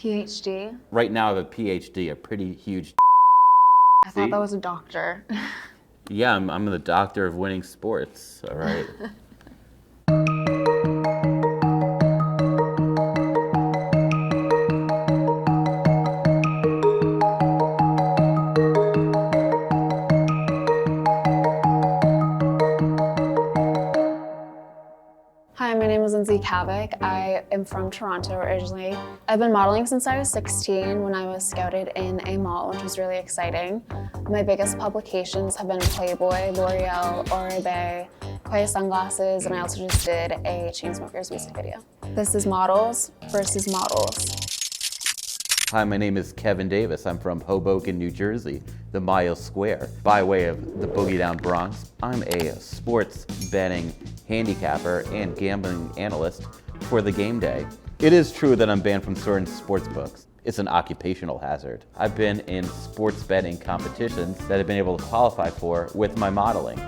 PhD? Right now I have a PhD, a pretty huge. I thought that was a doctor. Yeah, I'm the doctor of winning sports, all right? Hi, my name is Lindsay Kavik. I am from Toronto originally. I've been modeling since I was 16 when I was scouted in a mall, which was really exciting. My biggest publications have been Playboy, L'Oreal, Oribe, Quay Sunglasses, and I also just did a Chainsmokers music video. This is Models versus Models. Hi, my name is Kevin Davis. I'm from Hoboken, New Jersey, the Mile Square, by way of the Boogie Down Bronx. I'm a sports betting handicapper and gambling analyst for the Game Day. It is true that I'm banned from certain sports books. It's an occupational hazard. I've been in sports betting competitions that I've been able to qualify for with my modeling.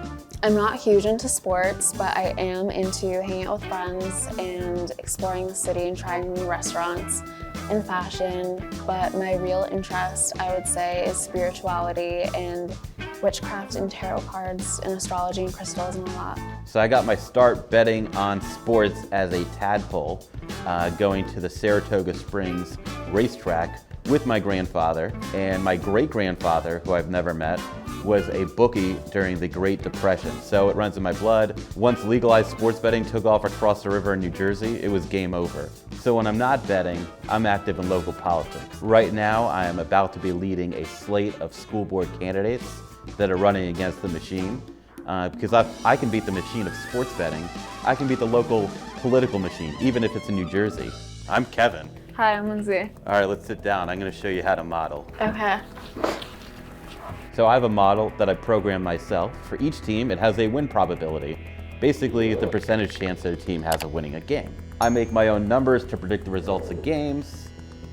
I'm not huge into sports, but I am into hanging out with friends and exploring the city and trying new restaurants and fashion. But my real interest, I would say, is spirituality and witchcraft and tarot cards and astrology and crystals and all that. So I got my start betting on sports as a tadpole, going to the Saratoga Springs racetrack with my grandfather, and my great-grandfather, who I've never met, was a bookie during the Great Depression. So it runs in my blood. Once legalized sports betting took off across the river in New Jersey, it was game over. So when I'm not betting, I'm active in local politics. Right now, I am about to be leading a slate of school board candidates that are running against the machine. Because I can beat the machine of sports betting. I can beat the local political machine, even if it's in New Jersey. I'm Kevin. Hi, I'm Lindsay. All right, let's sit down. I'm gonna show you how to model. Okay. So I have a model that I program myself. For each team, it has a win probability. Basically, the percentage chance that a team has of winning a game. I make my own numbers to predict the results of games,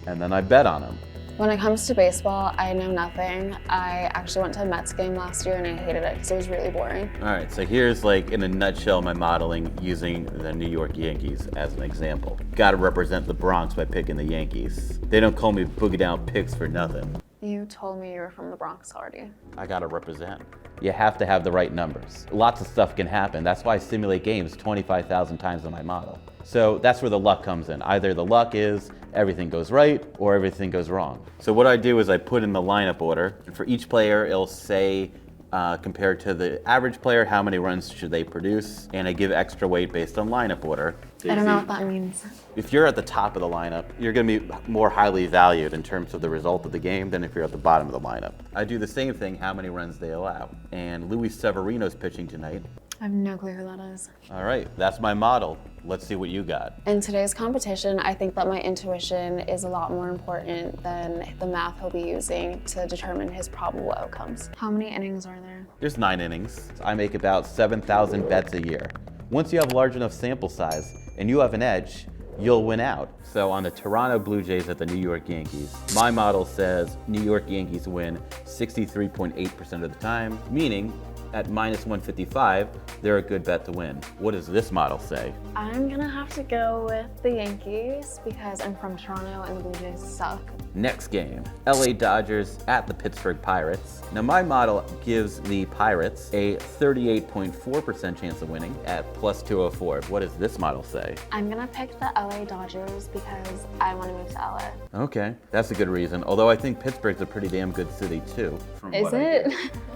and then I bet on them. When it comes to baseball, I know nothing. I actually went to a Mets game last year and I hated it because it was really boring. All right, so here's like in a nutshell my modeling using the New York Yankees as an example. Gotta represent the Bronx by picking the Yankees. They don't call me Boogie Down Picks for nothing. You told me you were from the Bronx already. I gotta represent. You have to have the right numbers. Lots of stuff can happen. That's why I simulate games 25,000 times in my model. So that's where the luck comes in. Either the luck is everything goes right or everything goes wrong. So what I do is I put in the lineup order. And for each player, it'll say, compared to the average player, how many runs should they produce? And I give extra weight based on lineup order. I don't know what that means. If you're at the top of the lineup, you're gonna be more highly valued in terms of the result of the game than if you're at the bottom of the lineup. I do the same thing, how many runs they allow. And Luis Severino's pitching tonight. I have no clue who that is. All right, that's my model. Let's see what you got. In today's competition, I think that my intuition is a lot more important than the math he'll be using to determine his probable outcomes. How many innings are there? There's 9 innings. I make about 7,000 bets a year. Once you have a large enough sample size and you have an edge, you'll win out. So on the Toronto Blue Jays at the New York Yankees, my model says New York Yankees win 63.8% of the time, meaning at minus 155, they're a good bet to win. What does this model say? I'm gonna have to go with the Yankees because I'm from Toronto and the Blue Jays suck. Next game, LA Dodgers at the Pittsburgh Pirates. Now my model gives the Pirates a 38.4% chance of winning at plus 204. What does this model say? I'm gonna pick the LA Dodgers because I wanna move to LA. Okay, that's a good reason. Although I think Pittsburgh's a pretty damn good city too. Is it?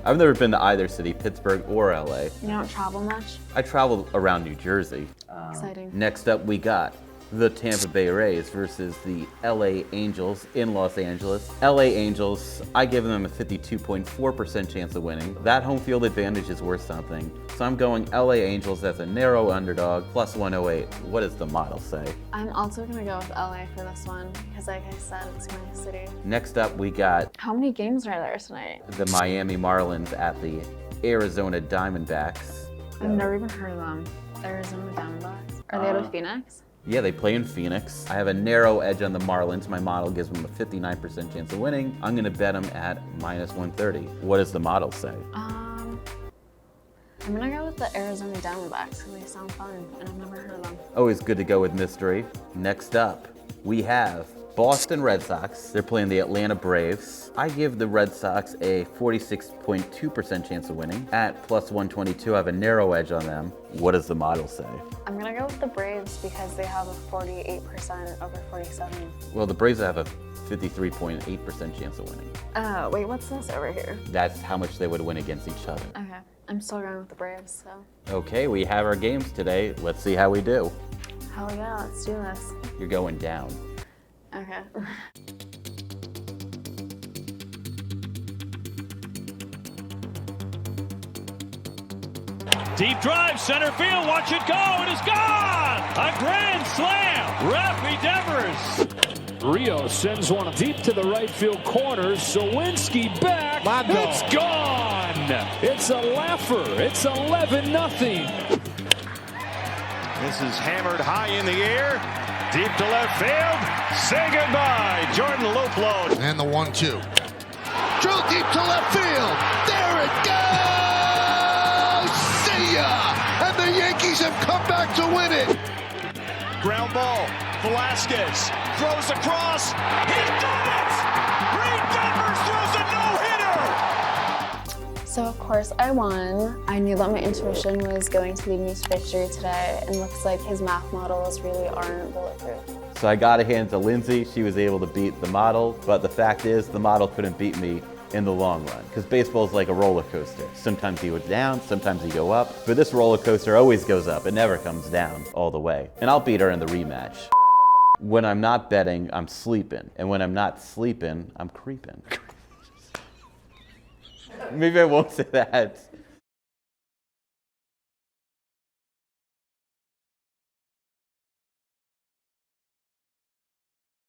I've never been to either city, Pittsburgh or LA. You don't travel much? I travel around New Jersey. Exciting. Next up we got the Tampa Bay Rays versus the LA Angels in Los Angeles. LA Angels, I give them a 52.4% chance of winning. That home field advantage is worth something. So I'm going LA Angels as a narrow underdog, plus 108. What does the model say? I'm also gonna go with LA for this one because like I said, it's my city. Next up we got How many games are there tonight? the Miami Marlins at the Arizona Diamondbacks. I've never even heard of them. Arizona Diamondbacks. Are they out of Phoenix? Yeah, they play in Phoenix. I have a narrow edge on the Marlins. My model gives them a 59% chance of winning. I'm gonna bet them at minus 130. What does the model say? I'm gonna go with the Arizona Diamondbacks because they sound fun and I've never heard of them. Always good to go with mystery. Next up, we have Boston Red Sox. They're playing the Atlanta Braves. I give the Red Sox a 46.2% chance of winning. At plus 122, I have a narrow edge on them. What does the model say? I'm gonna go with the Braves because they have a 48% over 47. Well, the Braves have a 53.8% chance of winning. Wait, what's this over here? That's how much they would win against each other. Okay, I'm still going with the Braves, so. Okay, we have our games today. Let's see how we do. Hell yeah, let's do this. You're going down. Okay. Deep drive, center field, watch it go, it is gone! A grand slam, Raffy Devers. Rio sends one deep to the right field corner, Sawinski back, it's gone! It's a laugher, it's 11-0. This is hammered high in the air, deep to left field, say goodbye, Jordan Luplow. And the 1-2. Drill deep to left field, there it goes! See ya! And the Yankees have come back to win it. Ground ball, Velasquez throws across, he's done it! Reed Devers throws a no-hitter! So of course I won. I knew that my intuition was going to lead me to victory today, and looks like his math models really aren't bulletproof. So I got a hand to Lindsay. She was able to beat the model, but the fact is the model couldn't beat me in the long run, because baseball is like a roller coaster. Sometimes you go down, sometimes you go up, but this roller coaster always goes up. It never comes down all the way. And I'll beat her in the rematch. When I'm not betting, I'm sleeping. And when I'm not sleeping, I'm creeping. Maybe I won't say that.